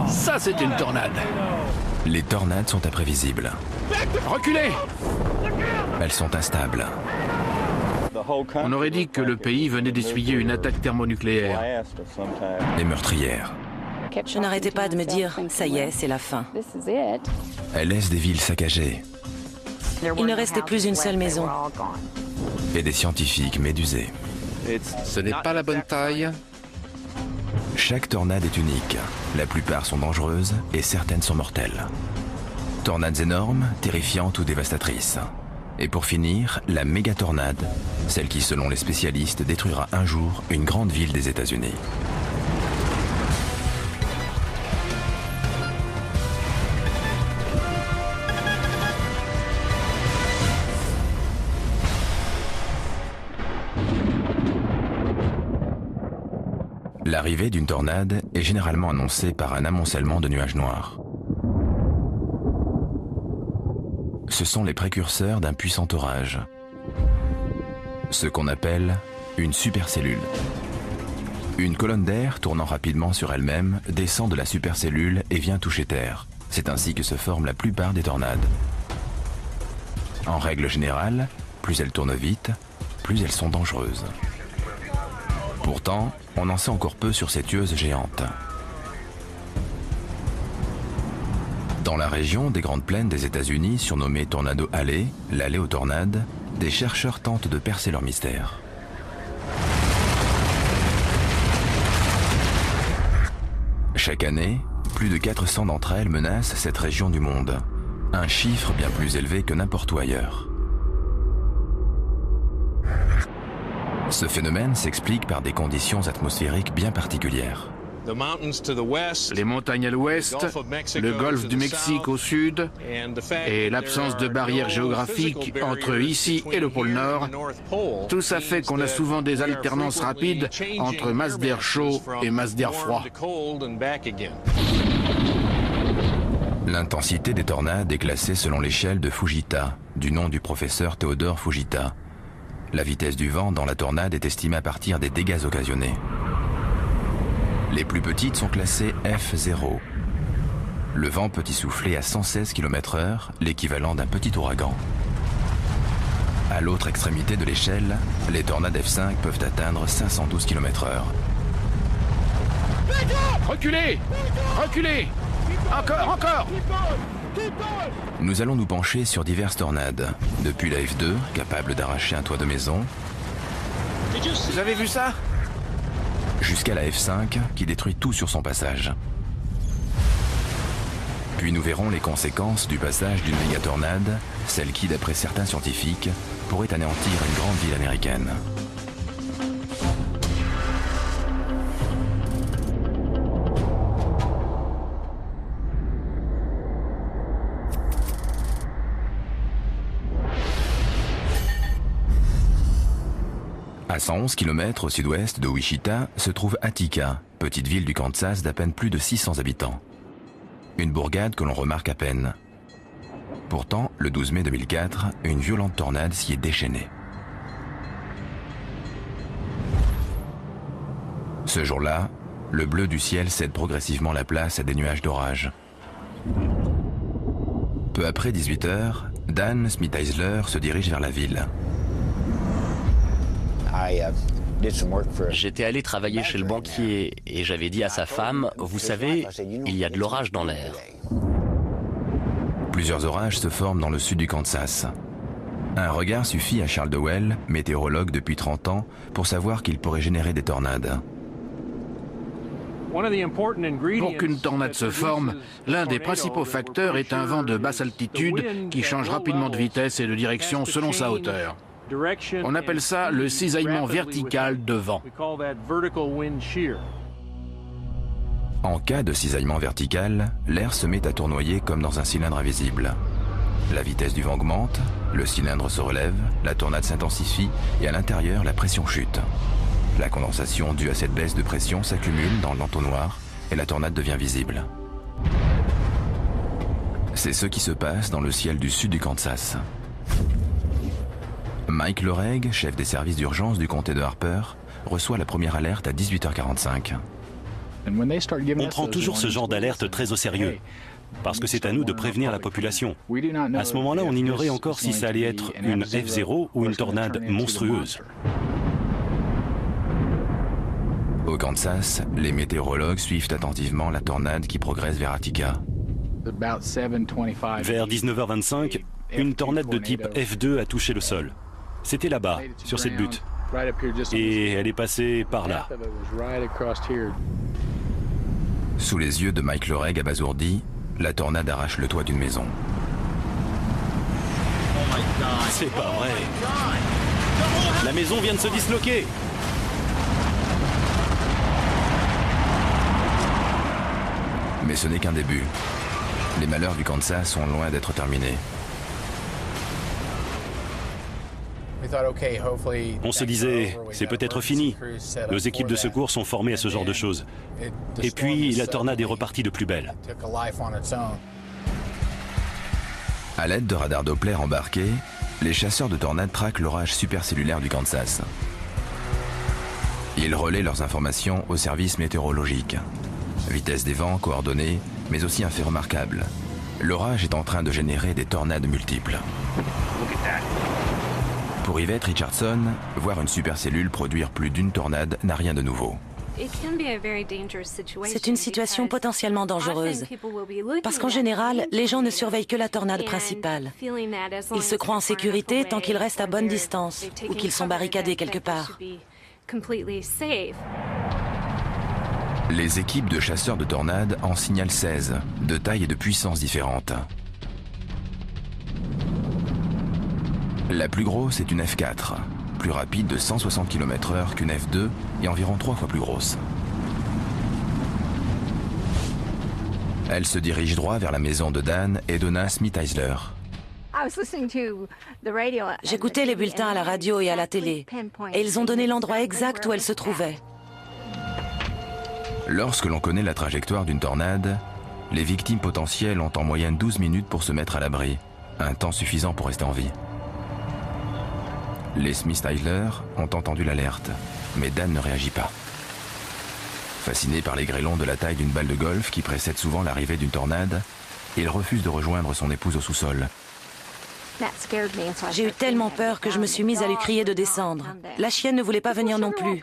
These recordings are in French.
Ça, c'est une tornade. Les tornades sont imprévisibles. Reculez! Elles sont instables. On aurait dit que le pays venait d'essuyer une attaque thermonucléaire. Et meurtrières. Je n'arrêtais pas de me dire, ça y est, c'est la fin. Elles laissent des villes saccagées. Il ne restait plus une seule maison. Et des scientifiques médusés. Ce n'est pas la bonne taille. Chaque tornade est unique. La plupart sont dangereuses et certaines sont mortelles. Tornades énormes, terrifiantes ou dévastatrices. Et pour finir, la méga-tornade, celle qui, selon les spécialistes, détruira un jour une grande ville des États-Unis. L'arrivée d'une tornade est généralement annoncée par un amoncellement de nuages noirs. Ce sont les précurseurs d'un puissant orage, ce qu'on appelle une supercellule. Une colonne d'air tournant rapidement sur elle-même descend de la supercellule et vient toucher Terre. C'est ainsi que se forment la plupart des tornades. En règle générale, plus elles tournent vite, plus elles sont dangereuses. Pourtant, on en sait encore peu sur ces tueuses géantes. Dans la région des Grandes Plaines des États-Unis, surnommée Tornado Alley, l'allée aux tornades, des chercheurs tentent de percer leur mystère. Chaque année, plus de 400 d'entre elles menacent cette région du monde, un chiffre bien plus élevé que n'importe où ailleurs. Ce phénomène s'explique par des conditions atmosphériques bien particulières. Les montagnes à l'ouest, le golfe du Mexique au sud et l'absence de barrières géographiques entre ici et le pôle Nord, tout ça fait qu'on a souvent des alternances rapides entre masses d'air chaud et masses d'air froid. L'intensité des tornades est classée selon l'échelle de Fujita, du nom du professeur Théodore Fujita. La vitesse du vent dans la tornade est estimée à partir des dégâts occasionnés. Les plus petites sont classées F0. Le vent peut y souffler à 116 km/h, l'équivalent d'un petit ouragan. À l'autre extrémité de l'échelle, les tornades F5 peuvent atteindre 512 km/h. Reculez! Reculez! Encore! Nous allons nous pencher sur diverses tornades, depuis la F2, capable d'arracher un toit de maison, Vous avez vu ça? jusqu'à la F5, qui détruit tout sur son passage. Puis nous verrons les conséquences du passage d'une méga-tornade, celle qui, d'après certains scientifiques, pourrait anéantir une grande ville américaine. À 111 km au sud-ouest de Wichita se trouve Attica, petite ville du Kansas d'à peine plus de 600 habitants. Une bourgade que l'on remarque à peine. Pourtant, le 12 mai 2004, une violente tornade s'y est déchaînée. Ce jour-là, le bleu du ciel cède progressivement la place à des nuages d'orage. Peu après 18 h, Dan Smith-Eisler se dirige vers la ville. J'étais allé travailler chez le banquier et j'avais dit à sa femme, vous savez, il y a de l'orage dans l'air. Plusieurs orages se forment dans le sud du Kansas. Un regard suffit à Charles Dowell, météorologue depuis 30 ans, pour savoir qu'il pourrait générer des tornades. Pour qu'une tornade se forme, l'un des principaux facteurs est un vent de basse altitude qui change rapidement de vitesse et de direction selon sa hauteur. On appelle ça le cisaillement vertical de vent. En cas de cisaillement vertical, l'air se met à tournoyer comme dans un cylindre invisible. La vitesse du vent augmente, le cylindre se relève, la tornade s'intensifie et à l'intérieur, la pression chute. La condensation due à cette baisse de pression s'accumule dans l'entonnoir et la tornade devient visible. C'est ce qui se passe dans le ciel du sud du Kansas. Mike Loreg, chef des services d'urgence du comté de Harper, reçoit la première alerte à 18 h 45. On prend toujours ce genre d'alerte très au sérieux, parce que c'est à nous de prévenir la population. À ce moment-là, on ignorait encore si ça allait être une F0 ou une tornade monstrueuse. Au Kansas, les météorologues suivent attentivement la tornade qui progresse vers Attica. Vers 19h25, une tornade de type F2 a touché le sol. C'était là-bas, sur cette butte. Et elle est passée par là. Sous les yeux de Mike Loreg abasourdi, la tornade arrache le toit d'une maison. C'est pas vrai. La maison vient de se disloquer. Mais ce n'est qu'un début. Les malheurs du Kansas sont loin d'être terminés. On se disait, c'est peut-être fini. Nos équipes de secours sont formées à ce genre de choses. Et puis, la tornade est repartie de plus belle. À l'aide de radars Doppler embarqués, les chasseurs de tornades traquent l'orage supercellulaire du Kansas. Ils relaient leurs informations au service météorologique. Vitesse des vents, coordonnées, mais aussi un fait remarquable. L'orage est en train de générer des tornades multiples. Pour Yvette Richardson, voir une supercellule produire plus d'une tornade n'a rien de nouveau. C'est une situation potentiellement dangereuse, parce qu'en général, les gens ne surveillent que la tornade principale. Ils se croient en sécurité tant qu'ils restent à bonne distance ou qu'ils sont barricadés quelque part. Les équipes de chasseurs de tornades en signalent 16, de taille et de puissance différentes. La plus grosse est une F4, plus rapide de 160 km/h qu'une F2 et environ 3 fois plus grosse. Elle se dirige droit vers la maison de Dan et Donna Smith-Eisler. J'écoutais les bulletins à la radio et à la télé, et ils ont donné l'endroit exact où elle se trouvait. Lorsque l'on connaît la trajectoire d'une tornade, les victimes potentielles ont en moyenne 12 minutes pour se mettre à l'abri, un temps suffisant pour rester en vie. Les Smith-Eisler ont entendu l'alerte, mais Dan ne réagit pas. Fasciné par les grêlons de la taille d'une balle de golf qui précèdent souvent l'arrivée d'une tornade, il refuse de rejoindre son épouse au sous-sol. J'ai eu tellement peur que je me suis mise à lui crier de descendre. La chienne ne voulait pas venir non plus.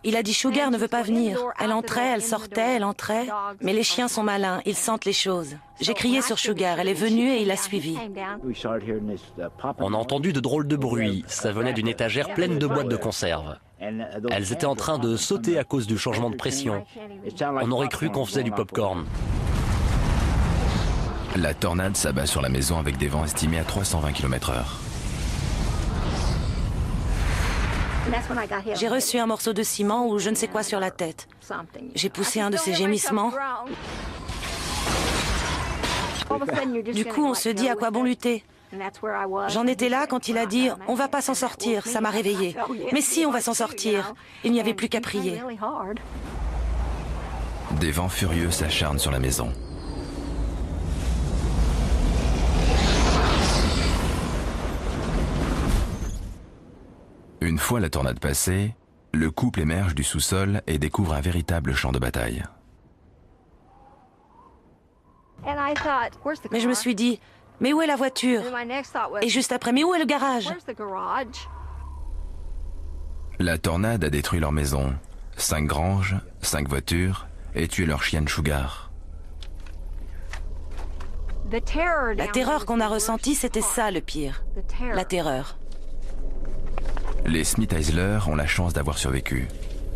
Il a dit « Sugar ne veut pas venir ». Elle entrait, elle sortait, elle entrait. Mais les chiens sont malins, ils sentent les choses. J'ai crié sur Sugar, elle est venue et il l'a suivie. On a entendu de drôles de bruits. Ça venait d'une étagère pleine de boîtes de conserve. Elles étaient en train de sauter à cause du changement de pression. On aurait cru qu'on faisait du pop-corn. La tornade s'abat sur la maison avec des vents estimés à 320 km/h. J'ai reçu un morceau de ciment ou je ne sais quoi sur la tête. J'ai poussé un de ces gémissements. Du coup, on se dit à quoi bon lutter. J'en étais là quand il a dit « On va pas s'en sortir », ça m'a réveillée. Mais si, on va s'en sortir. Il n'y avait plus qu'à prier. Des vents furieux s'acharnent sur la maison. Une fois la tornade passée, le couple émerge du sous-sol et découvre un véritable champ de bataille. Mais je me suis dit, mais où est la voiture? Et juste après, mais où est le garage? La tornade a détruit leur maison, 5 granges, 5 voitures et tué leur chienne Sugar. La terreur qu'on a ressentie, c'était ça le pire. La terreur. Les Smith-Eisler ont la chance d'avoir survécu.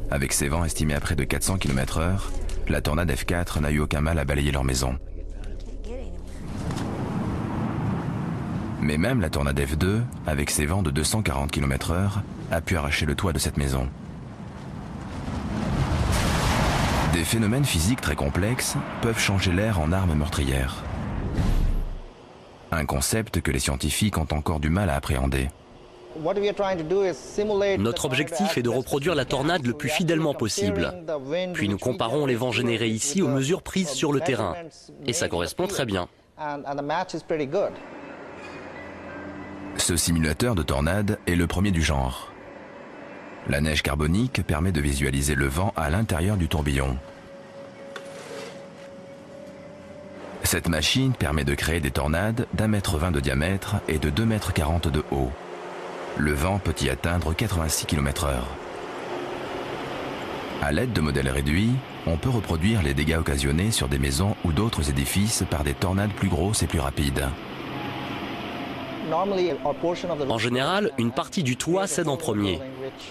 Avec ses vents estimés à près de 400 km/h, la tornade F4 n'a eu aucun mal à balayer leur maison. Mais même la tornade F2, avec ses vents de 240 km/h, a pu arracher le toit de cette maison. Des phénomènes physiques très complexes peuvent changer l'air en arme meurtrière. Un concept que les scientifiques ont encore du mal à appréhender. Notre objectif est de reproduire la tornade le plus fidèlement possible. Puis nous comparons les vents générés ici aux mesures prises sur le terrain. Et ça correspond très bien. Ce simulateur de tornade est le premier du genre. La neige carbonique permet de visualiser le vent à l'intérieur du tourbillon. Cette machine permet de créer des tornades d'1,20 m de diamètre et de 2,40 m de haut. Le vent peut y atteindre 86 km/h. À l'aide de modèles réduits, on peut reproduire les dégâts occasionnés sur des maisons ou d'autres édifices par des tornades plus grosses et plus rapides. En général, une partie du toit cède en premier.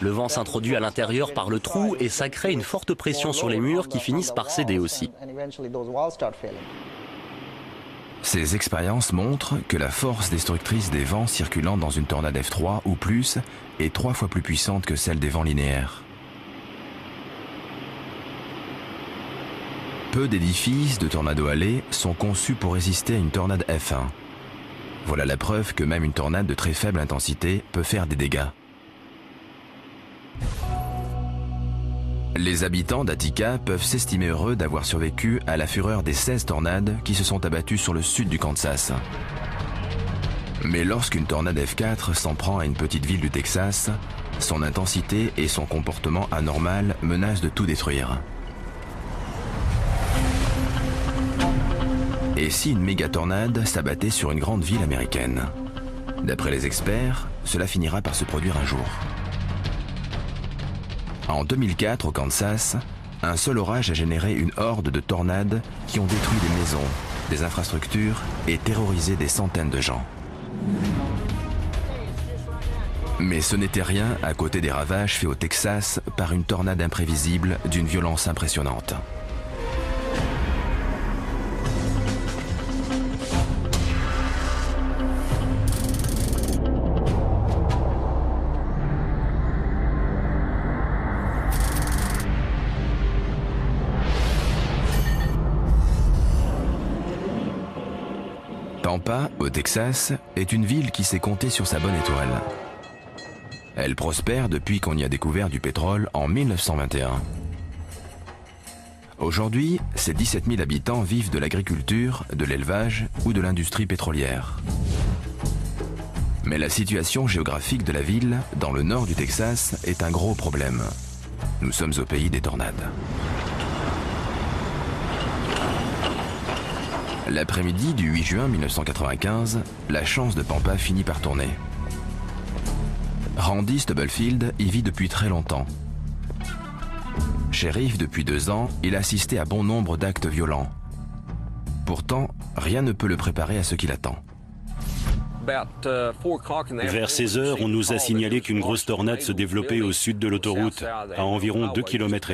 Le vent s'introduit à l'intérieur par le trou et ça crée une forte pression sur les murs qui finissent par céder aussi. Ces expériences montrent que la force destructrice des vents circulant dans une tornade F3 ou plus est 3 fois plus puissante que celle des vents linéaires. Peu d'édifices de tornado allées sont conçus pour résister à une tornade F1. Voilà la preuve que même une tornade de très faible intensité peut faire des dégâts. Les habitants d'Attica peuvent s'estimer heureux d'avoir survécu à la fureur des 16 tornades qui se sont abattues sur le sud du Kansas. Mais lorsqu'une tornade F4 s'en prend à une petite ville du Texas, son intensité et son comportement anormal menacent de tout détruire. Et si une méga tornade s'abattait sur une grande ville américaine? D'après les experts, cela finira par se produire un jour. En 2004, au Kansas, un seul orage a généré une horde de tornades qui ont détruit des maisons, des infrastructures et terrorisé des centaines de gens. Mais ce n'était rien à côté des ravages faits au Texas par une tornade imprévisible d'une violence impressionnante. Tampa, au Texas, est une ville qui s'est comptée sur sa bonne étoile. Elle prospère depuis qu'on y a découvert du pétrole en 1921. Aujourd'hui, ses 17 000 habitants vivent de l'agriculture, de l'élevage ou de l'industrie pétrolière. Mais la situation géographique de la ville, dans le nord du Texas, est un gros problème. Nous sommes au pays des tornades. L'après-midi du 8 juin 1995, la chance de Pampa finit par tourner. Randy Stubblefield y vit depuis très longtemps. Shérif depuis 2 ans, il a assisté à bon nombre d'actes violents. Pourtant, rien ne peut le préparer à ce qui l'attend. Vers 16 heures, on nous a signalé qu'une grosse tornade se développait au sud de l'autoroute, à environ 2,5 km.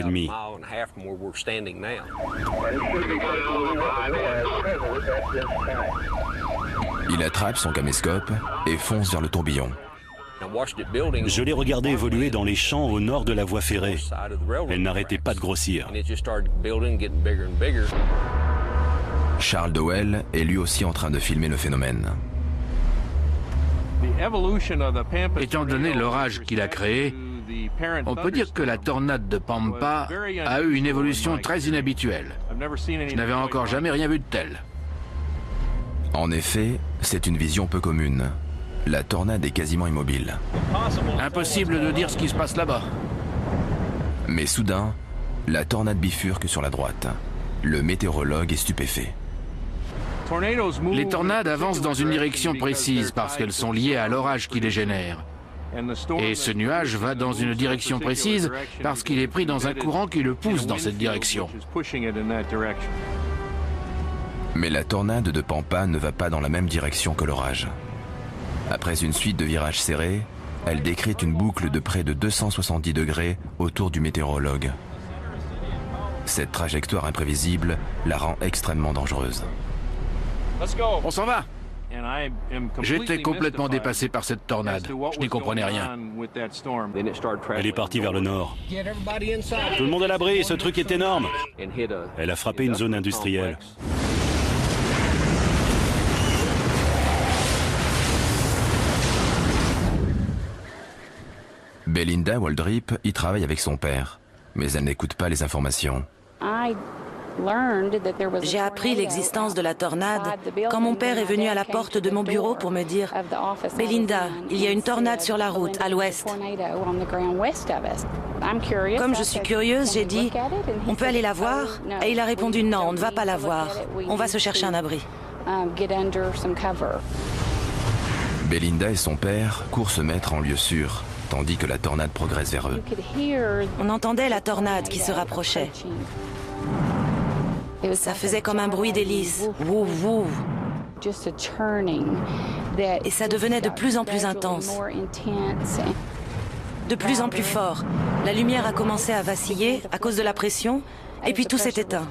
Il attrape son caméscope et fonce vers le tourbillon. Je l'ai regardé évoluer dans les champs au nord de la voie ferrée. Elle n'arrêtait pas de grossir. Charles Dowell est lui aussi en train de filmer le phénomène. Étant donné l'orage qu'il a créé, on peut dire que la tornade de Pampa a eu une évolution très inhabituelle. Je n'avais encore jamais rien vu de tel. En effet, c'est une vision peu commune. La tornade est quasiment immobile. Impossible de dire ce qui se passe là-bas. Mais soudain, la tornade bifurque sur la droite. Le météorologue est stupéfait. Les tornades avancent dans une direction précise parce qu'elles sont liées à l'orage qui les génère. Et ce nuage va dans une direction précise parce qu'il est pris dans un courant qui le pousse dans cette direction. Mais la tornade de Pampa ne va pas dans la même direction que l'orage. Après une suite de virages serrés, elle décrète une boucle de près de 270 degrés autour du météorologue. Cette trajectoire imprévisible la rend extrêmement dangereuse. On s'en va! J'étais complètement dépassé par cette tornade. Je n'y comprenais rien. Elle est partie vers le nord. Tout le monde à l'abri, ce truc est énorme. Elle a frappé une zone industrielle. Belinda Waldrip y travaille avec son père, mais elle n'écoute pas les informations. J'ai appris l'existence de la tornade quand mon père est venu à la porte de mon bureau pour me dire « Belinda, il y a une tornade sur la route, à l'ouest. » Comme je suis curieuse, j'ai dit « On peut aller la voir ?» Et il a répondu « Non, on ne va pas la voir. On va se chercher un abri. » Belinda et son père courent se mettre en lieu sûr, tandis que la tornade progresse vers eux. On entendait la tornade qui se rapprochait. Ça faisait comme un bruit d'hélice. Wouh, wouh. Et ça devenait de plus en plus intense. De plus en plus fort. La lumière a commencé à vaciller à cause de la pression, et puis tout s'est éteint.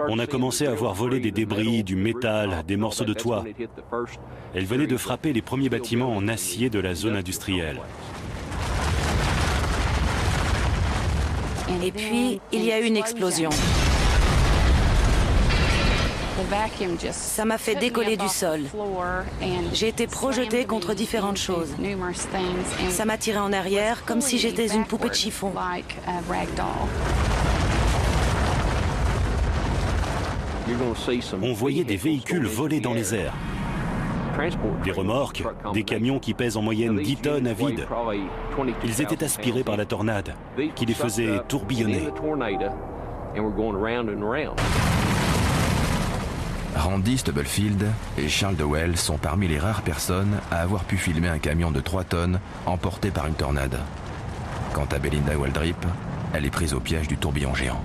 On a commencé à voir voler des débris, du métal, des morceaux de toit. Elle venait de frapper les premiers bâtiments en acier de la zone industrielle. Et puis, il y a eu une explosion. Ça m'a fait décoller du sol. J'ai été projetée contre différentes choses. Ça m'a tiré en arrière comme si j'étais une poupée de chiffon. On voyait des véhicules voler dans les airs. Des remorques, des camions qui pèsent en moyenne 10 tonnes à vide. Ils étaient aspirés par la tornade, qui les faisait tourbillonner. Randy Stubblefield et Charles Dowell sont parmi les rares personnes à avoir pu filmer un camion de 3 tonnes emporté par une tornade. Quant à Belinda Waldrip, elle est prise au piège du tourbillon géant.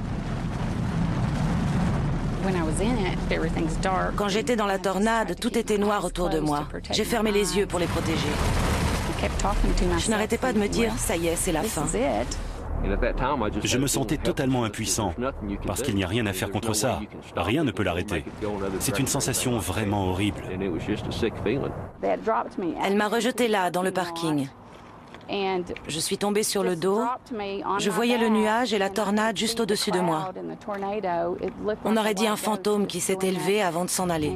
Quand j'étais dans la tornade, tout était noir autour de moi. J'ai fermé les yeux pour les protéger. Je n'arrêtais pas de me dire, ça y est, c'est la fin. Je me sentais totalement impuissant, parce qu'il n'y a rien à faire contre ça. Rien ne peut l'arrêter. C'est une sensation vraiment horrible. Elle m'a rejeté là, dans le parking. Je suis tombée sur le dos. Je voyais le nuage et la tornade juste au-dessus de moi. On aurait dit un fantôme qui s'est élevé avant de s'en aller.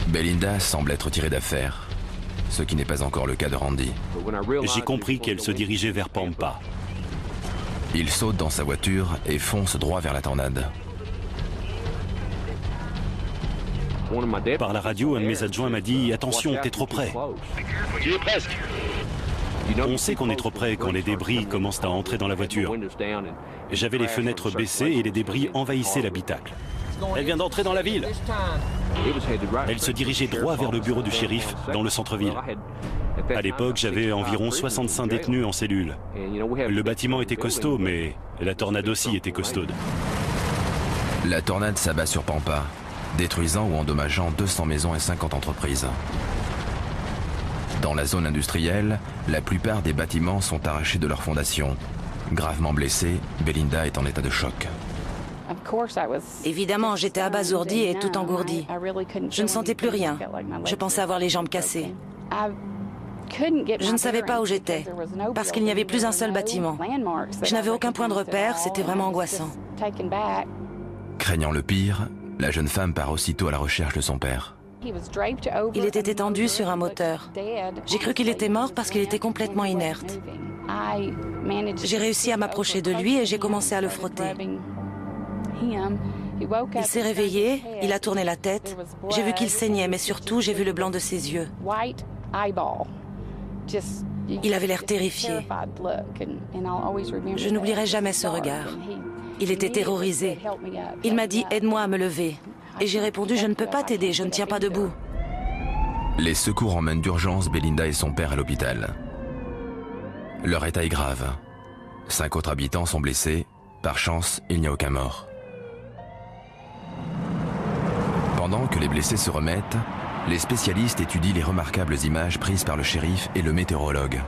Belinda semble être tirée d'affaire, ce qui n'est pas encore le cas de Randy. J'ai compris qu'elle se dirigeait vers Pampa. Il saute dans sa voiture et fonce droit vers la tornade. Par la radio, un de mes adjoints m'a dit « Attention, t'es trop près ». Tu es presque. On sait qu'on est trop près quand les débris commencent à entrer dans la voiture. J'avais les fenêtres baissées et les débris envahissaient l'habitacle. Elle vient d'entrer dans la ville. Elle se dirigeait droit vers le bureau du shérif, dans le centre-ville. À l'époque, j'avais environ 65 détenus en cellule. Le bâtiment était costaud, mais la tornade aussi était costaude. La tornade s'abat sur Pampa, détruisant ou endommageant 200 maisons et 50 entreprises. Dans la zone industrielle, la plupart des bâtiments sont arrachés de leurs fondations. Gravement blessée, Belinda est en état de choc. Évidemment, j'étais abasourdie et tout engourdie. Je ne sentais plus rien. Je pensais avoir les jambes cassées. Je ne savais pas où j'étais, parce qu'il n'y avait plus un seul bâtiment. Je n'avais aucun point de repère, c'était vraiment angoissant. Craignant le pire, la jeune femme part aussitôt à la recherche de son père. Il était étendu sur un moteur. J'ai cru qu'il était mort parce qu'il était complètement inerte. J'ai réussi à m'approcher de lui et j'ai commencé à le frotter. Il s'est réveillé, il a tourné la tête. J'ai vu qu'il saignait, mais surtout, j'ai vu le blanc de ses yeux. Il avait l'air terrifié. Je n'oublierai jamais ce regard. Il était terrorisé. Il m'a dit « Aide-moi à me lever ». Et j'ai répondu « Je ne peux pas t'aider, je ne tiens pas debout ». Les secours emmènent d'urgence Belinda et son père à l'hôpital. Leur état est grave. 5 autres habitants sont blessés. Par chance, il n'y a aucun mort. Pendant que les blessés se remettent, les spécialistes étudient les remarquables images prises par le shérif et le météorologue.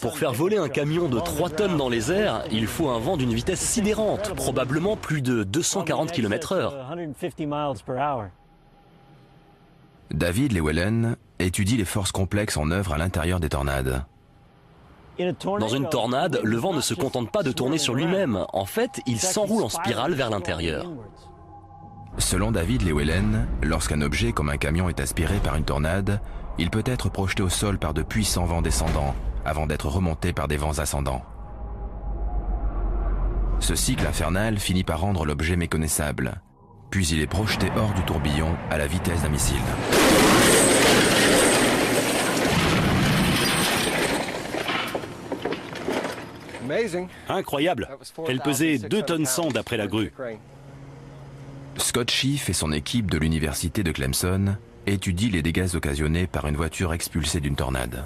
Pour faire voler un camion de 3 tonnes dans les airs, il faut un vent d'une vitesse sidérante, probablement plus de 240 km/h. David Llewellyn étudie les forces complexes en œuvre à l'intérieur des tornades. Dans une tornade, le vent ne se contente pas de tourner sur lui-même. En fait, il s'enroule en spirale vers l'intérieur. Selon David Llewellyn, lorsqu'un objet comme un camion est aspiré par une tornade, il peut être projeté au sol par de puissants vents descendants avant d'être remonté par des vents ascendants. Ce cycle infernal finit par rendre l'objet méconnaissable. puis il est projeté hors du tourbillon à la vitesse d'un missile. Incroyable. Elle pesait 2 tonnes 100 d'après la grue. Scott Schiff et son équipe de l'université de Clemson étudient les dégâts occasionnés par une voiture expulsée d'une tornade.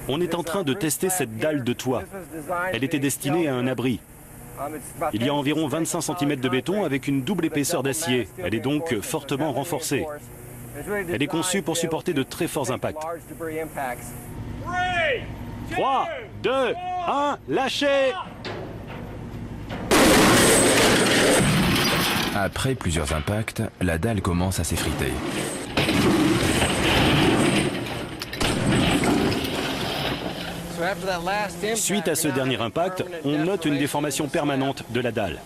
On est en train de tester cette dalle de toit. Elle était destinée à un abri. Il y a environ 25 cm de béton avec une double épaisseur d'acier. Elle est donc fortement renforcée. Elle est conçue pour supporter de très forts impacts. 3, 2, 1, lâchez! Après plusieurs impacts, la dalle commence à s'effriter. Suite à ce dernier impact, on note une déformation permanente de la dalle.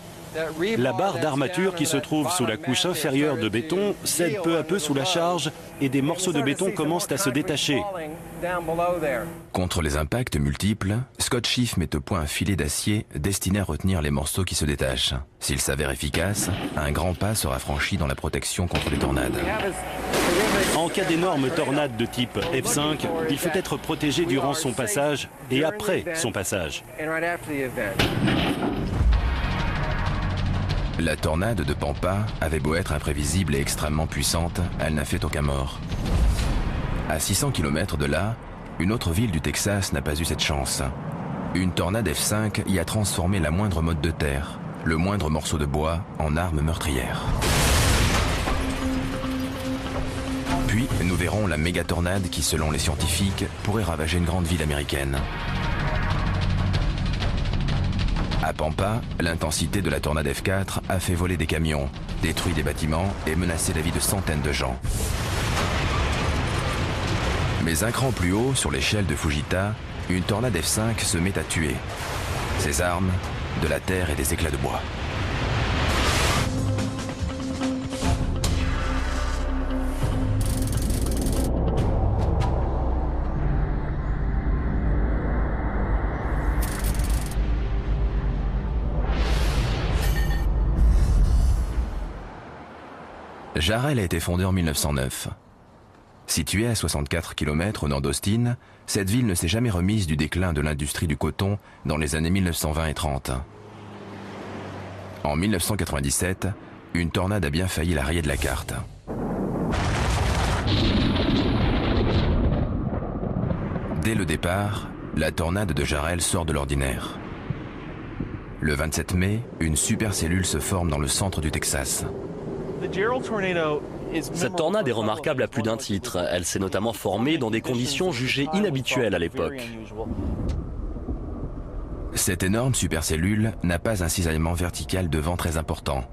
La barre d'armature qui se trouve sous la couche inférieure de béton cède peu à peu sous la charge et des morceaux de béton commencent à se détacher. Contre les impacts multiples, Scott Schiff met au point un filet d'acier destiné à retenir les morceaux qui se détachent. S'il s'avère efficace, un grand pas sera franchi dans la protection contre les tornades. En cas d'énorme tornade de type F5, il faut être protégé durant son passage et après son passage. La tornade de Pampa avait beau être imprévisible et extrêmement puissante, elle n'a fait aucun mort. À 600 km de là, une autre ville du Texas n'a pas eu cette chance. Une tornade F5 y a transformé la moindre motte de terre, le moindre morceau de bois, en arme meurtrière. Puis, nous verrons la méga tornade qui, selon les scientifiques, pourrait ravager une grande ville américaine. À Pampa, l'intensité de la tornade F4 a fait voler des camions, détruit des bâtiments et menacé la vie de centaines de gens. Mais un cran plus haut, sur l'échelle de Fujita, une tornade F5 se met à tuer. Ses armes, de la terre et des éclats de bois. Jarrell a été fondée en 1909. Située à 64 km au nord d'Austin, cette ville ne s'est jamais remise du déclin de l'industrie du coton dans les années 1920 et 30. En 1997, une tornade a bien failli la rayer de la carte. Dès le départ, la tornade de Jarrell sort de l'ordinaire. Le 27 mai, une supercellule se forme dans le centre du Texas. Cette tornade est remarquable à plus d'un titre. Elle s'est notamment formée dans des conditions jugées inhabituelles à l'époque. Cette énorme supercellule n'a pas un cisaillement vertical de vent très important,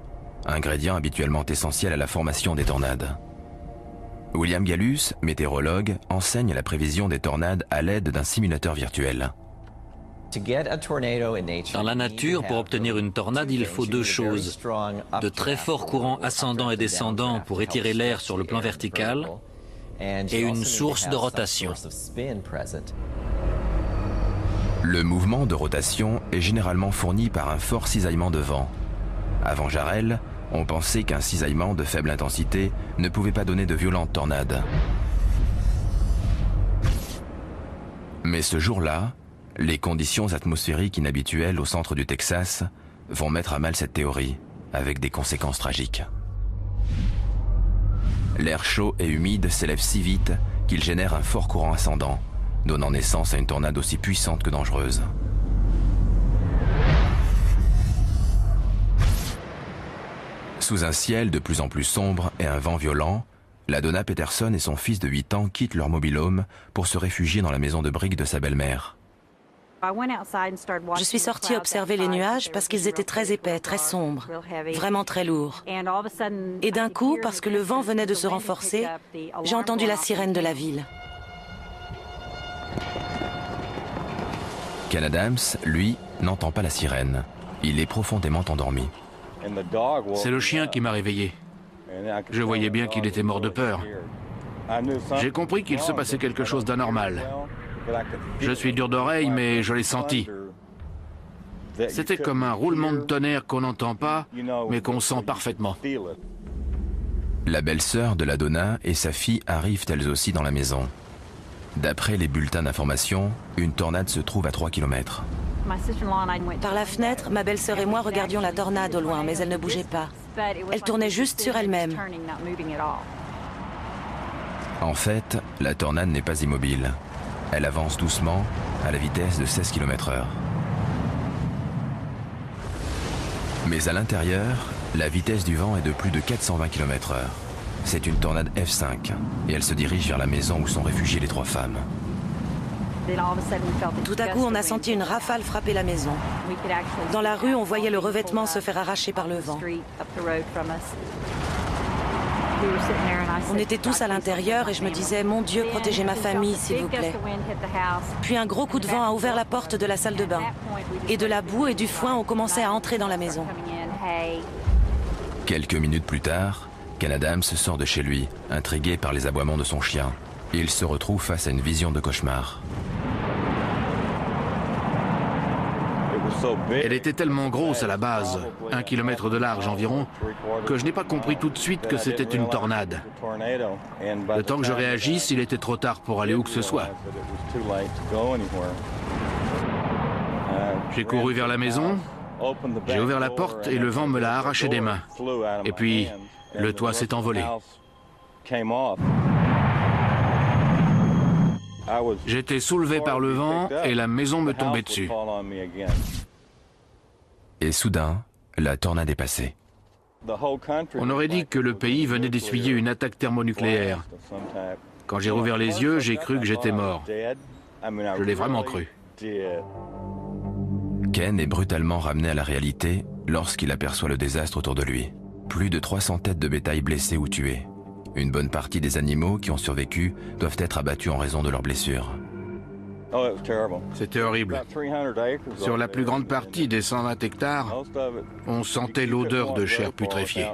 ingrédient habituellement essentiel à la formation des tornades. William Gallus, météorologue, enseigne la prévision des tornades à l'aide d'un simulateur virtuel. Dans la nature, pour obtenir une tornade, il faut deux choses. De très forts courants ascendants et descendants pour étirer l'air sur le plan vertical et une source de rotation. Le mouvement de rotation est généralement fourni par un fort cisaillement de vent. Avant Jarrell, on pensait qu'un cisaillement de faible intensité ne pouvait pas donner de violentes tornades. Mais ce jour-là, les conditions atmosphériques inhabituelles au centre du Texas vont mettre à mal cette théorie, avec des conséquences tragiques. L'air chaud et humide s'élève si vite qu'il génère un fort courant ascendant, donnant naissance à une tornade aussi puissante que dangereuse. Sous un ciel de plus en plus sombre et un vent violent, la Donna Peterson et son fils de 8 ans quittent leur mobil-home pour se réfugier dans la maison de briques de sa belle-mère. Je suis sortie observer les nuages parce qu'ils étaient très épais, très sombres, vraiment très lourds. Et d'un coup, parce que le vent venait de se renforcer, j'ai entendu la sirène de la ville. Ken Adams, lui, n'entend pas la sirène. Il est profondément endormi. C'est le chien qui m'a réveillé. Je voyais bien qu'il était mort de peur. J'ai compris qu'il se passait quelque chose d'anormal. Je suis dur d'oreille, mais je l'ai senti. C'était comme un roulement de tonnerre qu'on n'entend pas, mais qu'on sent parfaitement. La belle-sœur de la Donna et sa fille arrivent elles aussi dans la maison. D'après les bulletins d'information, une tornade se trouve à 3 km. Par la fenêtre, ma belle-sœur et moi regardions la tornade au loin, mais elle ne bougeait pas. Elle tournait juste sur elle-même. En fait, la tornade n'est pas immobile. Elle avance doucement, à la vitesse de 16 km/h. Mais à l'intérieur, la vitesse du vent est de plus de 420 km/h. C'est une tornade F5, et elle se dirige vers la maison où sont réfugiées les 3 femmes. Tout à coup, on a senti une rafale frapper la maison. Dans la rue, on voyait le revêtement se faire arracher par le vent. On était tous à l'intérieur et je me disais, mon Dieu, protégez ma famille, s'il vous plaît. Puis un gros coup de vent a ouvert la porte de la salle de bain. Et de la boue et du foin ont commencé à entrer dans la maison. Quelques minutes plus tard, Ken Adams sort de chez lui, intrigué par les aboiements de son chien. Il se retrouve face à une vision de cauchemar. Elle était tellement grosse à la base, 1 kilomètre de large environ, que je n'ai pas compris tout de suite que c'était une tornade. Le temps que je réagisse, il était trop tard pour aller où que ce soit. J'ai couru vers la maison, j'ai ouvert la porte et le vent me l'a arraché des mains. Et puis, le toit s'est envolé. J'étais soulevé par le vent et la maison me tombait dessus. Et soudain, la tornade est passée. On aurait dit que le pays venait d'essuyer une attaque thermonucléaire. Quand j'ai rouvert les yeux, j'ai cru que j'étais mort. Je l'ai vraiment cru. Ken est brutalement ramené à la réalité lorsqu'il aperçoit le désastre autour de lui. Plus de 300 têtes de bétail blessées ou tuées. Une bonne partie des animaux qui ont survécu doivent être abattus en raison de leurs blessures. C'était horrible. Sur la plus grande partie des 120 hectares, on sentait l'odeur de chair putréfiée.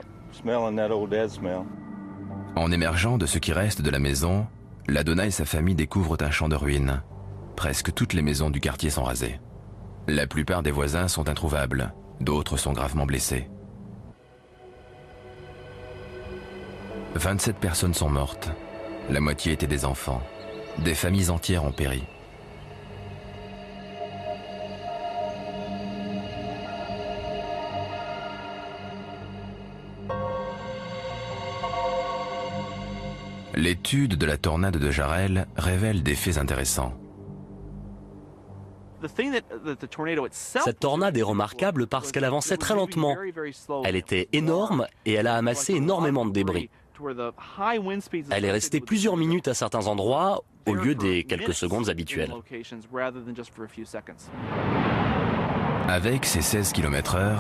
En émergeant de ce qui reste de la maison, la Donna et sa famille découvrent un champ de ruines. Presque toutes les maisons du quartier sont rasées. La plupart des voisins sont introuvables, d'autres sont gravement blessés. 27 personnes sont mortes. La moitié étaient des enfants. Des familles entières ont péri. L'étude de la tornade de Jarrell révèle des faits intéressants. Cette tornade est remarquable parce qu'elle avançait très lentement. Elle était énorme et elle a amassé énormément de débris. Elle est restée plusieurs minutes à certains endroits au lieu des quelques secondes habituelles. Avec ses 16 km/h,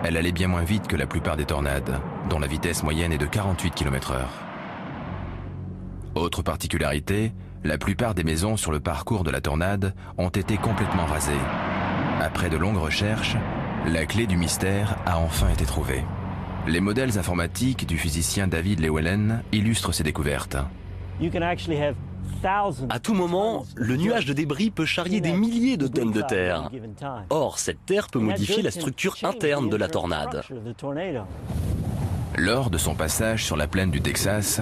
elle allait bien moins vite que la plupart des tornades, dont la vitesse moyenne est de 48 km/h. Autre particularité, la plupart des maisons sur le parcours de la tornade ont été complètement rasées. Après de longues recherches, la clé du mystère a enfin été trouvée. Les modèles informatiques du physicien David Llewellyn illustrent ces découvertes. À tout moment, le nuage de débris peut charrier des milliers de tonnes de terre. Or, cette terre peut modifier la structure interne de la tornade. Lors de son passage sur la plaine du Texas,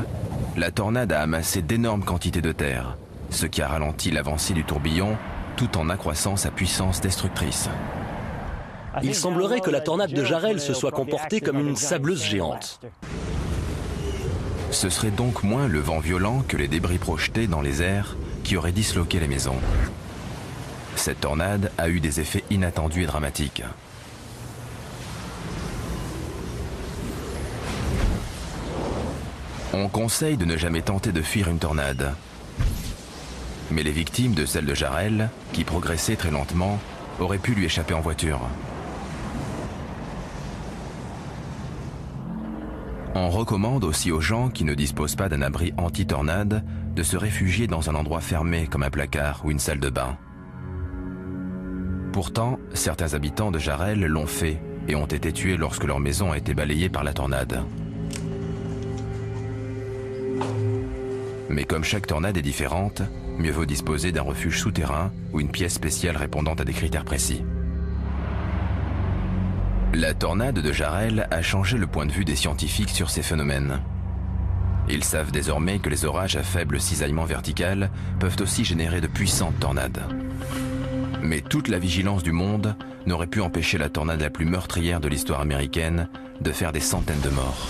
la tornade a amassé d'énormes quantités de terre, ce qui a ralenti l'avancée du tourbillon tout en accroissant sa puissance destructrice. Il semblerait que la tornade de Jarrell se soit comportée comme une sableuse géante. Ce serait donc moins le vent violent que les débris projetés dans les airs qui auraient disloqué les maisons. Cette tornade a eu des effets inattendus et dramatiques. On conseille de ne jamais tenter de fuir une tornade. Mais les victimes de celle de Jarrell, qui progressait très lentement, auraient pu lui échapper en voiture. On recommande aussi aux gens qui ne disposent pas d'un abri anti-tornade de se réfugier dans un endroit fermé comme un placard ou une salle de bain. Pourtant, certains habitants de Jarrell l'ont fait et ont été tués lorsque leur maison a été balayée par la tornade. Mais comme chaque tornade est différente, mieux vaut disposer d'un refuge souterrain ou une pièce spéciale répondant à des critères précis. La tornade de Jarrell a changé le point de vue des scientifiques sur ces phénomènes. Ils savent désormais que les orages à faible cisaillement vertical peuvent aussi générer de puissantes tornades. Mais toute la vigilance du monde n'aurait pu empêcher la tornade la plus meurtrière de l'histoire américaine de faire des centaines de morts.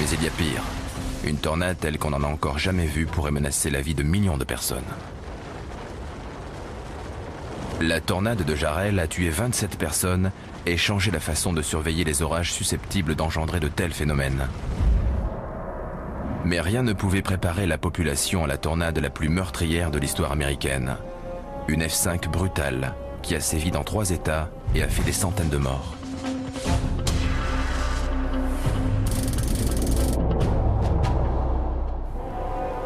Mais il y a pire. Une tornade telle qu'on n'en a encore jamais vue pourrait menacer la vie de millions de personnes. La tornade de Jarrell a tué 27 personnes et changé la façon de surveiller les orages susceptibles d'engendrer de tels phénomènes. Mais rien ne pouvait préparer la population à la tornade la plus meurtrière de l'histoire américaine. Une F5 brutale qui a sévi dans 3 États et a fait des centaines de morts.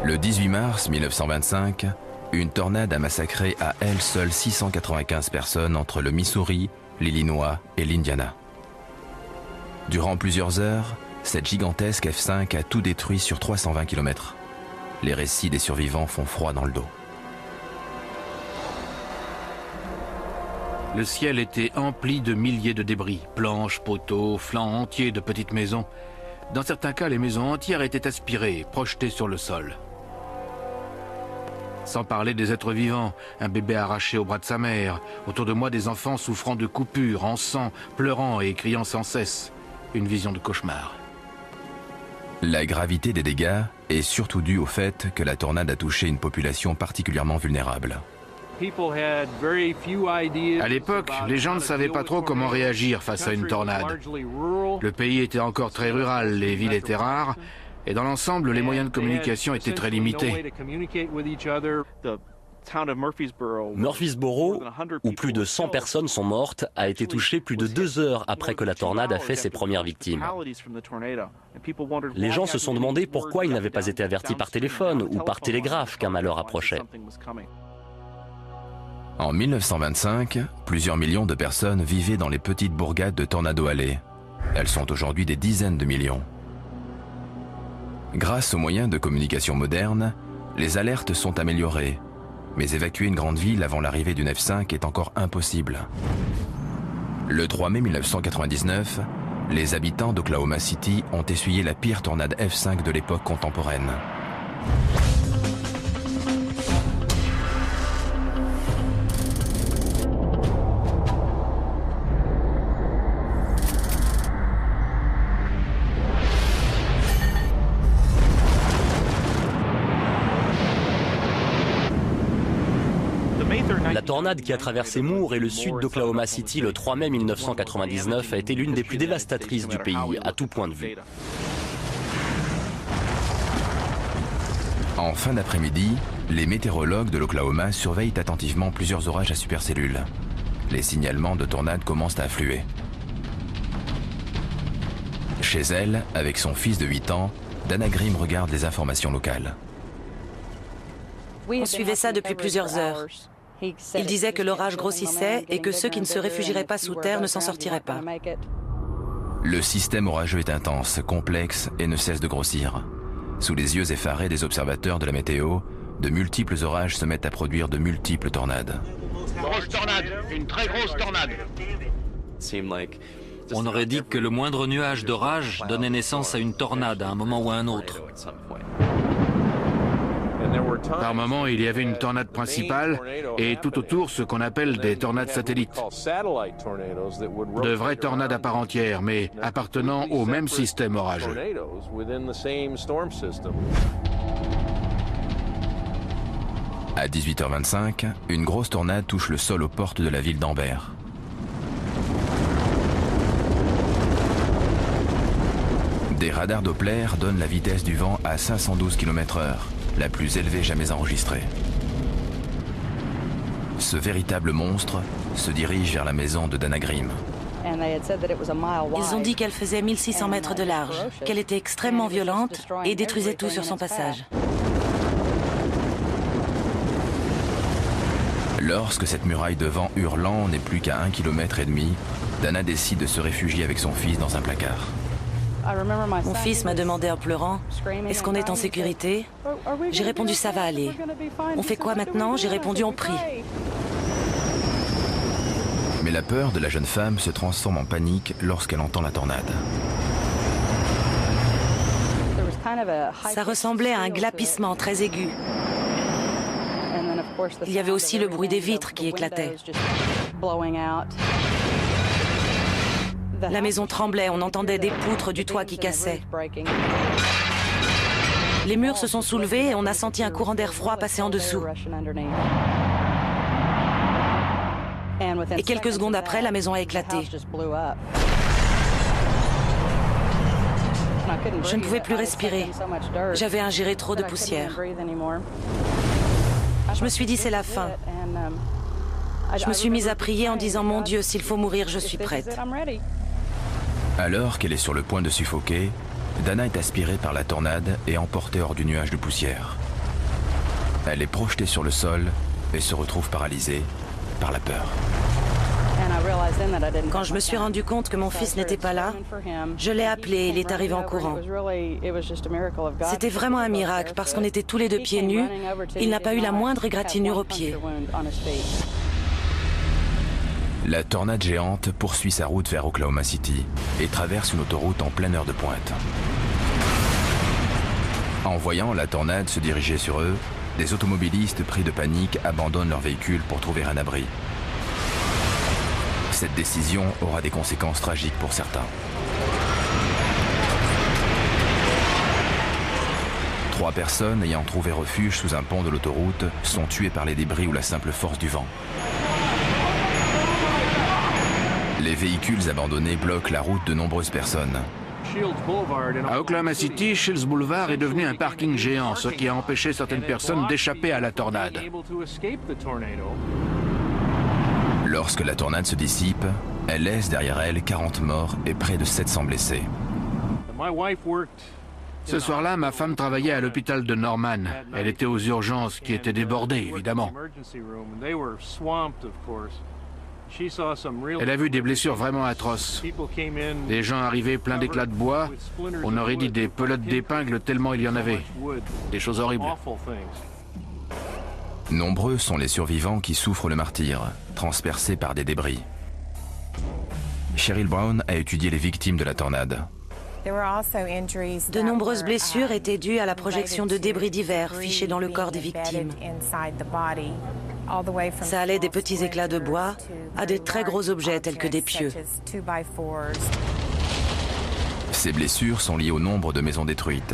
Le 18 mars 1925, une tornade a massacré à elle seule 695 personnes entre le Missouri, l'Illinois et l'Indiana. Durant plusieurs heures, cette gigantesque F5 a tout détruit sur 320 km. Les récits des survivants font froid dans le dos. Le ciel était empli de milliers de débris, planches, poteaux, flancs entiers de petites maisons. Dans certains cas, les maisons entières étaient aspirées, projetées sur le sol. Sans parler des êtres vivants, un bébé arraché au bras de sa mère, autour de moi des enfants souffrant de coupures, en sang, pleurant et criant sans cesse. Une vision de cauchemar. La gravité des dégâts est surtout due au fait que la tornade a touché une population particulièrement vulnérable. À l'époque, les gens ne savaient pas trop comment réagir face à une tornade. Le pays était encore très rural, les villes étaient rares, et dans l'ensemble, les moyens de communication étaient très limités. Murfreesboro, où plus de 100 personnes sont mortes, a été touché plus de 2 heures après que la tornade a fait ses premières victimes. Les gens se sont demandé pourquoi ils n'avaient pas été avertis par téléphone ou par télégraphe qu'un malheur approchait. En 1925, plusieurs millions de personnes vivaient dans les petites bourgades de Tornado Alley. Elles sont aujourd'hui des dizaines de millions. Grâce aux moyens de communication modernes, les alertes sont améliorées. Mais évacuer une grande ville avant l'arrivée d'une F5 est encore impossible. Le 3 mai 1999, les habitants d'Oklahoma City ont essuyé la pire tornade F5 de l'époque contemporaine. La tornade qui a traversé Moore et le sud d'Oklahoma City le 3 mai 1999 a été l'une des plus dévastatrices du pays, à tout point de vue. En fin d'après-midi, les météorologues de l'Oklahoma surveillent attentivement plusieurs orages à supercellules. Les signalements de tornades commencent à affluer. Chez elle, avec son fils de 8 ans, Dana Grimm regarde les informations locales. On suivait ça depuis plusieurs heures. Il disait que l'orage grossissait et que ceux qui ne se réfugieraient pas sous terre ne s'en sortiraient pas. Le système orageux est intense, complexe et ne cesse de grossir. Sous les yeux effarés des observateurs de la météo, de multiples orages se mettent à produire de multiples tornades. Grosse tornade, une très grosse tornade. On aurait dit que le moindre nuage d'orage donnait naissance à une tornade à un moment ou à un autre. Par moment, il y avait une tornade principale et tout autour ce qu'on appelle des tornades satellites. De vraies tornades à part entière, mais appartenant au même système orageux. À 18h25, une grosse tornade touche le sol aux portes de la ville d'Amber. Des radars Doppler donnent la vitesse du vent à 512 km/h, la plus élevée jamais enregistrée. Ce véritable monstre se dirige vers la maison de Dana Grimm. Ils ont dit qu'elle faisait 1600 mètres de large, qu'elle était extrêmement violente et détruisait tout sur son passage. Lorsque cette muraille de vent hurlant n'est plus qu'à 1,5 km, Dana décide de se réfugier avec son fils dans un placard. Mon fils m'a demandé en pleurant, « Est-ce qu'on est en sécurité ?» J'ai répondu « Ça va aller ». « On fait quoi maintenant ?» J'ai répondu « On prie ». Mais la peur de la jeune femme se transforme en panique lorsqu'elle entend la tornade. Ça ressemblait à un glapissement très aigu. Il y avait aussi le bruit des vitres qui éclataient. La maison tremblait, on entendait des poutres du toit qui cassaient. Les murs se sont soulevés et on a senti un courant d'air froid passer en dessous. Et quelques secondes après, la maison a éclaté. Je ne pouvais plus respirer. J'avais ingéré trop de poussière. Je me suis dit, c'est la fin. Je me suis mise à prier en disant, mon Dieu, s'il faut mourir, je suis prête. Alors qu'elle est sur le point de suffoquer, Dana est aspirée par la tornade et emportée hors du nuage de poussière. Elle est projetée sur le sol et se retrouve paralysée par la peur. Quand je me suis rendu compte que mon fils n'était pas là, je l'ai appelé et il est arrivé en courant. C'était vraiment un miracle parce qu'on était tous les deux pieds nus. Il n'a pas eu la moindre égratignure aux pieds. La tornade géante poursuit sa route vers Oklahoma City et traverse une autoroute en pleine heure de pointe. En voyant la tornade se diriger sur eux, des automobilistes pris de panique abandonnent leur véhicule pour trouver un abri. Cette décision aura des conséquences tragiques pour certains. 3 personnes ayant trouvé refuge sous un pont de l'autoroute sont tuées par les débris ou la simple force du vent. Les véhicules abandonnés bloquent la route de nombreuses personnes. À Oklahoma City, Shields Boulevard est devenu un parking géant, ce qui a empêché certaines personnes d'échapper à la tornade. Lorsque la tornade se dissipe, elle laisse derrière elle 40 morts et près de 700 blessés. Ce soir-là, ma femme travaillait à l'hôpital de Norman. Elle était aux urgences, qui étaient débordées, évidemment. Elle a vu des blessures vraiment atroces. Des gens arrivaient pleins d'éclats de bois. On aurait dit des pelotes d'épingles tellement il y en avait. Des choses horribles. Nombreux sont les survivants qui souffrent le martyre, transpercés par des débris. Cheryl Brown a étudié les victimes de la tornade. De nombreuses blessures étaient dues à la projection de débris divers fichés dans le corps des victimes. Ça allait des petits éclats de bois à de très gros objets tels que des pieux. Ces blessures sont liées au nombre de maisons détruites,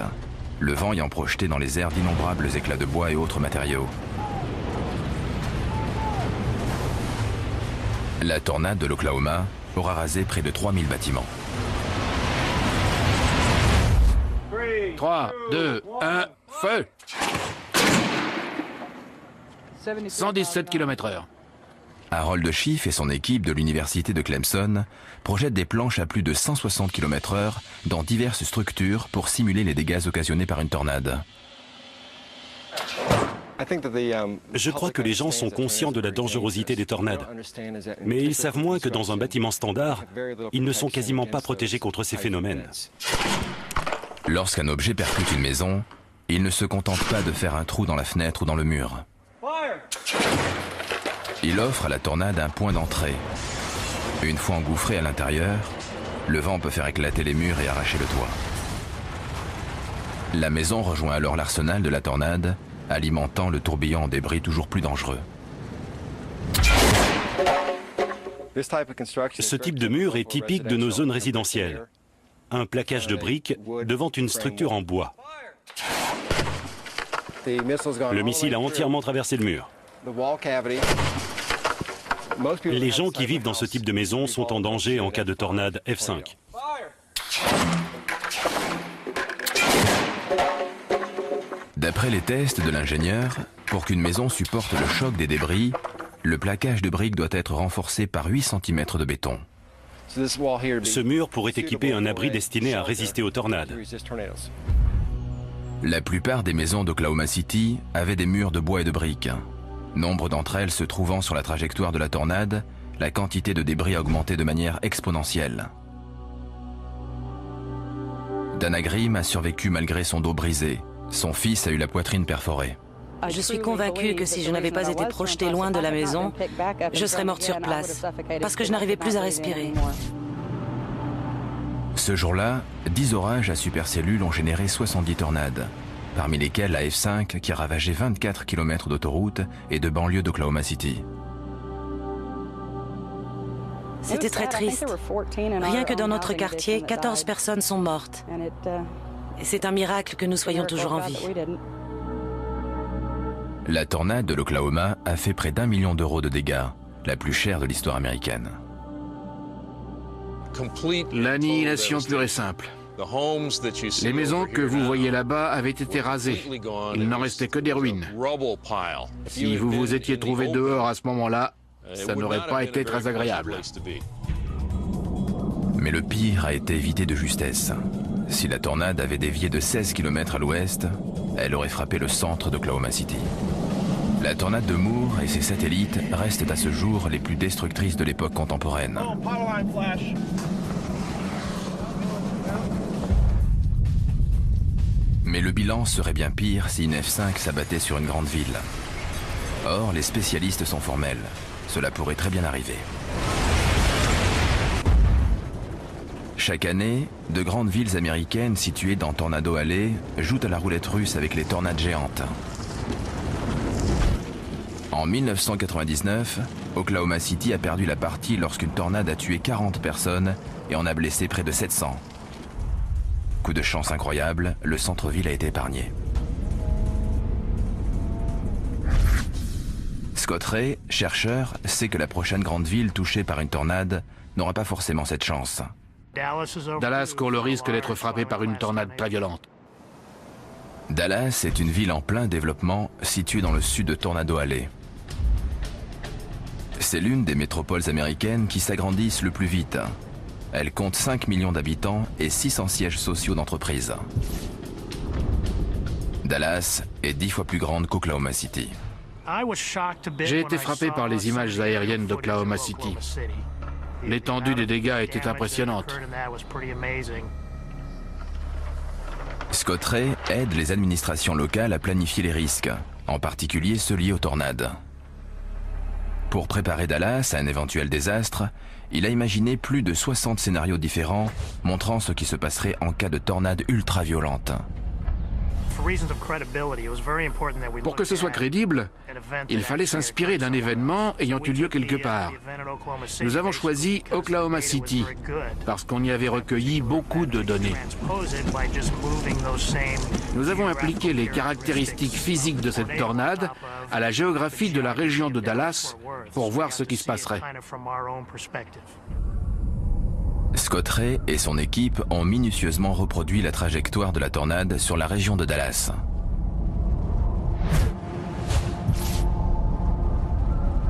le vent ayant projeté dans les airs d'innombrables éclats de bois et autres matériaux. La tornade de l'Oklahoma aura rasé près de 3000 bâtiments. 3, 2, 1, feu! 117 km/h. Harold Schiff et son équipe de l'université de Clemson projettent des planches à plus de 160 km/h dans diverses structures pour simuler les dégâts occasionnés par une tornade. Je crois que les gens sont conscients de la dangerosité des tornades, mais ils savent moins que dans un bâtiment standard, ils ne sont quasiment pas protégés contre ces phénomènes. Lorsqu'un objet percute une maison, il ne se contente pas de faire un trou dans la fenêtre ou dans le mur. Il offre à la tornade un point d'entrée. Une fois engouffré à l'intérieur, le vent peut faire éclater les murs et arracher le toit. La maison rejoint alors l'arsenal de la tornade, alimentant le tourbillon en débris toujours plus dangereux. Ce type de mur est typique de nos zones résidentielles. Un plaquage de briques devant une structure en bois. Le missile a entièrement traversé le mur. Les gens qui vivent dans ce type de maison sont en danger en cas de tornade F5. D'après les tests de l'ingénieur, pour qu'une maison supporte le choc des débris, le plaquage de briques doit être renforcé par 8 cm de béton. Ce mur pourrait équiper un abri destiné à résister aux tornades. La plupart des maisons d'Oklahoma City avaient des murs de bois et de briques. Nombre d'entre elles se trouvant sur la trajectoire de la tornade, la quantité de débris a augmenté de manière exponentielle. Dana Grimm a survécu malgré son dos brisé. Son fils a eu la poitrine perforée. Je suis convaincue que si je n'avais pas été projetée loin de la maison, je serais morte sur place, parce que je n'arrivais plus à respirer. Ce jour-là, 10 orages à supercellules ont généré 70 tornades, parmi lesquels la F5 qui a ravagé 24 km d'autoroute et de banlieue d'Oklahoma City. C'était très triste. Rien que dans notre quartier, 14 personnes sont mortes. Et c'est un miracle que nous soyons toujours en vie. La tornade de l'Oklahoma a fait près d'1 million d'euros de dégâts, la plus chère de l'histoire américaine. L'annihilation pure et simple. Les maisons que vous voyez là-bas avaient été rasées. Il n'en restait que des ruines. Si vous vous étiez trouvé dehors à ce moment-là, ça n'aurait pas été très agréable. Mais le pire a été évité de justesse. Si la tornade avait dévié de 16 km à l'ouest, elle aurait frappé le centre d'Oklahoma City. La tornade de Moore et ses satellites restent à ce jour les plus destructrices de l'époque contemporaine. Mais le bilan serait bien pire si une F5 s'abattait sur une grande ville. Or, les spécialistes sont formels. Cela pourrait très bien arriver. Chaque année, de grandes villes américaines situées dans Tornado Alley jouent à la roulette russe avec les tornades géantes. En 1999, Oklahoma City a perdu la partie lorsqu'une tornade a tué 40 personnes et en a blessé près de 700. Coup de chance incroyable, le centre-ville a été épargné. Scott Ray, chercheur, sait que la prochaine grande ville touchée par une tornade n'aura pas forcément cette chance. Dallas court le risque d'être frappé par une tornade très violente. Dallas est une ville en plein développement située dans le sud de Tornado Alley. C'est l'une des métropoles américaines qui s'agrandissent le plus vite. Elle compte 5 millions d'habitants et 600 sièges sociaux d'entreprises. Dallas est 10 fois plus grande qu'Oklahoma City. J'ai été frappé par les images aériennes d'Oklahoma City. L'étendue des dégâts était impressionnante. Scott Ray aide les administrations locales à planifier les risques, en particulier ceux liés aux tornades. Pour préparer Dallas à un éventuel désastre, il a imaginé plus de 60 scénarios différents montrant ce qui se passerait en cas de tornade ultra-violente. Pour que ce soit crédible, il fallait s'inspirer d'un événement ayant eu lieu quelque part. Nous avons choisi Oklahoma City parce qu'on y avait recueilli beaucoup de données. Nous avons appliqué les caractéristiques physiques de cette tornade à la géographie de la région de Dallas pour voir ce qui se passerait. Scott Ray et son équipe ont minutieusement reproduit la trajectoire de la tornade sur la région de Dallas.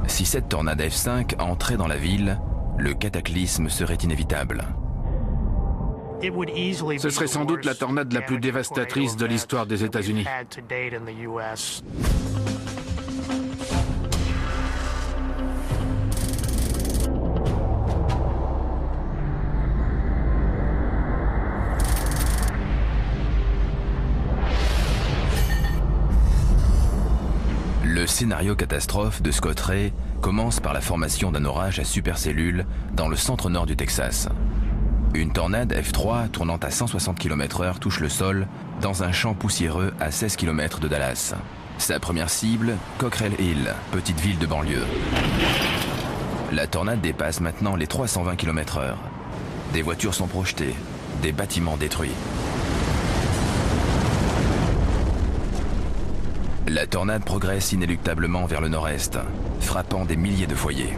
Si cette tornade F5 entrait dans la ville, le cataclysme serait inévitable. Ce serait sans doute la tornade la plus dévastatrice de l'histoire des États-Unis. Le scénario catastrophe de Scott Ray commence par la formation d'un orage à supercellules dans le centre-nord du Texas. Une tornade F3 tournant à 160 km/h touche le sol dans un champ poussiéreux à 16 km de Dallas. Sa première cible, Cockrell Hill, petite ville de banlieue. La tornade dépasse maintenant les 320 km/h. Des voitures sont projetées, des bâtiments détruits. La tornade progresse inéluctablement vers le nord-est, frappant des milliers de foyers.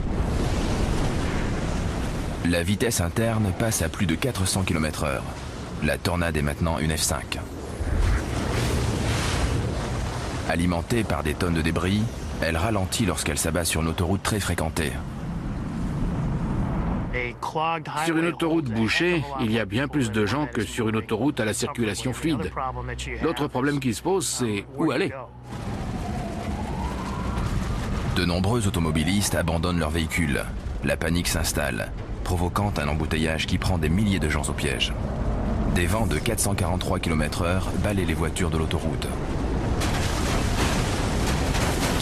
La vitesse interne passe à plus de 400 km/h. La tornade est maintenant une F5. Alimentée par des tonnes de débris, elle ralentit lorsqu'elle s'abat sur une autoroute très fréquentée. Sur une autoroute bouchée, il y a bien plus de gens que sur une autoroute à la circulation fluide. L'autre problème qui se pose, c'est où aller? De nombreux automobilistes abandonnent leurs véhicules. La panique s'installe, provoquant un embouteillage qui prend des milliers de gens au piège. Des vents de 443 km/h balayent les voitures de l'autoroute.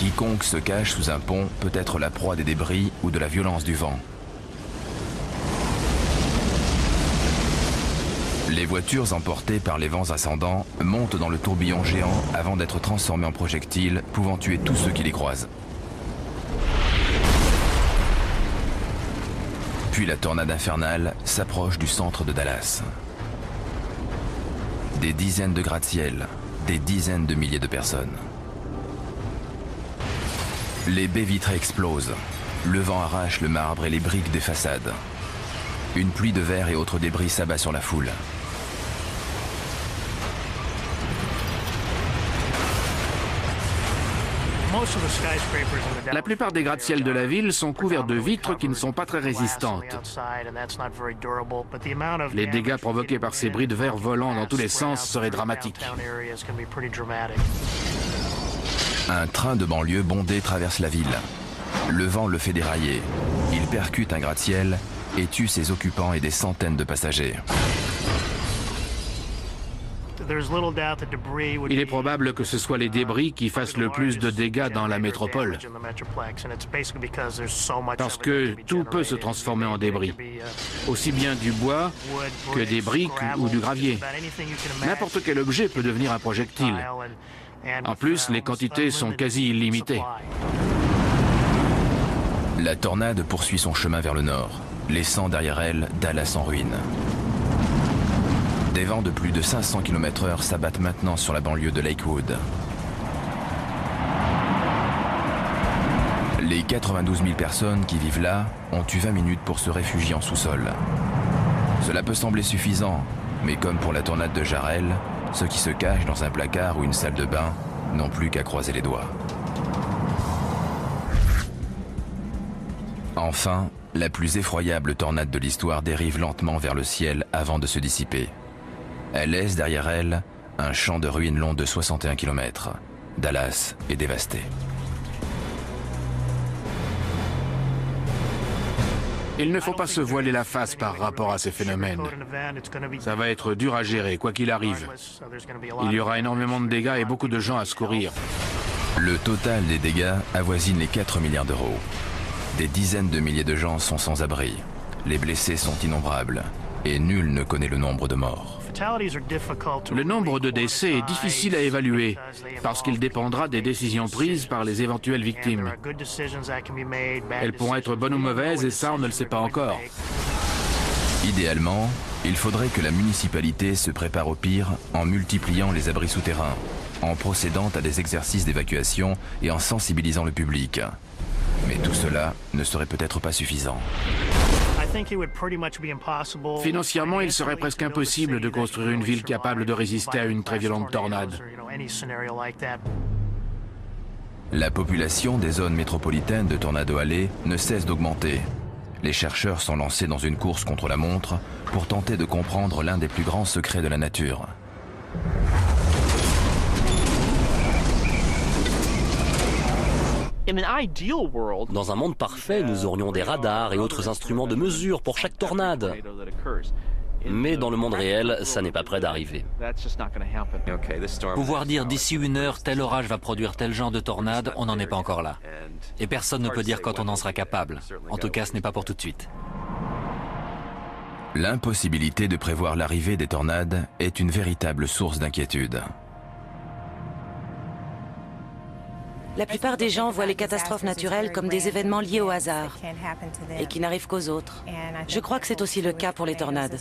Quiconque se cache sous un pont peut être la proie des débris ou de la violence du vent. Les voitures emportées par les vents ascendants montent dans le tourbillon géant avant d'être transformées en projectiles pouvant tuer tous ceux qui les croisent. Puis la tornade infernale s'approche du centre de Dallas. Des dizaines de gratte-ciel, des dizaines de milliers de personnes. Les baies vitrées explosent. Le vent arrache le marbre et les briques des façades. Une pluie de verre et autres débris s'abat sur la foule. La plupart des gratte-ciel de la ville sont couverts de vitres qui ne sont pas très résistantes. Les dégâts provoqués par ces bris de verre volant dans tous les sens seraient dramatiques. Un train de banlieue bondé traverse la ville. Le vent le fait dérailler. Il percute un gratte-ciel et tue ses occupants et des centaines de passagers. Il est probable que ce soit les débris qui fassent le plus de dégâts dans la métropole. Parce que tout peut se transformer en débris. Aussi bien du bois que des briques ou du gravier. N'importe quel objet peut devenir un projectile. En plus, les quantités sont quasi illimitées. La tornade poursuit son chemin vers le nord, laissant derrière elle Dallas en ruine. Des vents de plus de 500 km/h s'abattent maintenant sur la banlieue de Lakewood. Les 92 000 personnes qui vivent là ont eu 20 minutes pour se réfugier en sous-sol. Cela peut sembler suffisant, mais comme pour la tornade de Jarrell, ceux qui se cachent dans un placard ou une salle de bain n'ont plus qu'à croiser les doigts. Enfin, la plus effroyable tornade de l'histoire dérive lentement vers le ciel avant de se dissiper. Elle laisse derrière elle un champ de ruines long de 61 km. Dallas est dévasté. Il ne faut pas se voiler la face par rapport à ces phénomènes. Ça va être dur à gérer, quoi qu'il arrive. Il y aura énormément de dégâts et beaucoup de gens à secourir. Le total des dégâts avoisine les 4 milliards d'euros. Des dizaines de milliers de gens sont sans abri. Les blessés sont innombrables et nul ne connaît le nombre de morts. Le nombre de décès est difficile à évaluer parce qu'il dépendra des décisions prises par les éventuelles victimes. Elles pourront être bonnes ou mauvaises et ça, on ne le sait pas encore. Idéalement, il faudrait que la municipalité se prépare au pire en multipliant les abris souterrains, en procédant à des exercices d'évacuation et en sensibilisant le public. Mais tout cela ne serait peut-être pas suffisant. Financièrement, il serait presque impossible de construire une ville capable de résister à une très violente tornade. La population des zones métropolitaines de Tornado Alley ne cesse d'augmenter. Les chercheurs sont lancés dans une course contre la montre pour tenter de comprendre l'un des plus grands secrets de la nature. Dans un monde parfait, nous aurions des radars et autres instruments de mesure pour chaque tornade. Mais dans le monde réel, ça n'est pas près d'arriver. Pouvoir dire d'ici 1 heure, tel orage va produire tel genre de tornade, on n'en est pas encore là. Et personne ne peut dire quand on en sera capable. En tout cas, ce n'est pas pour tout de suite. L'impossibilité de prévoir l'arrivée des tornades est une véritable source d'inquiétude. La plupart des gens voient les catastrophes naturelles comme des événements liés au hasard et qui n'arrivent qu'aux autres. Je crois que c'est aussi le cas pour les tornades.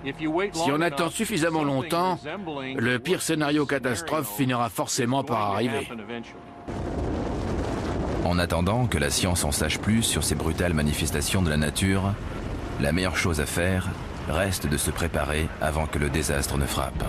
Si on attend suffisamment longtemps, le pire scénario catastrophe finira forcément par arriver. En attendant que la science en sache plus sur ces brutales manifestations de la nature, la meilleure chose à faire reste de se préparer avant que le désastre ne frappe.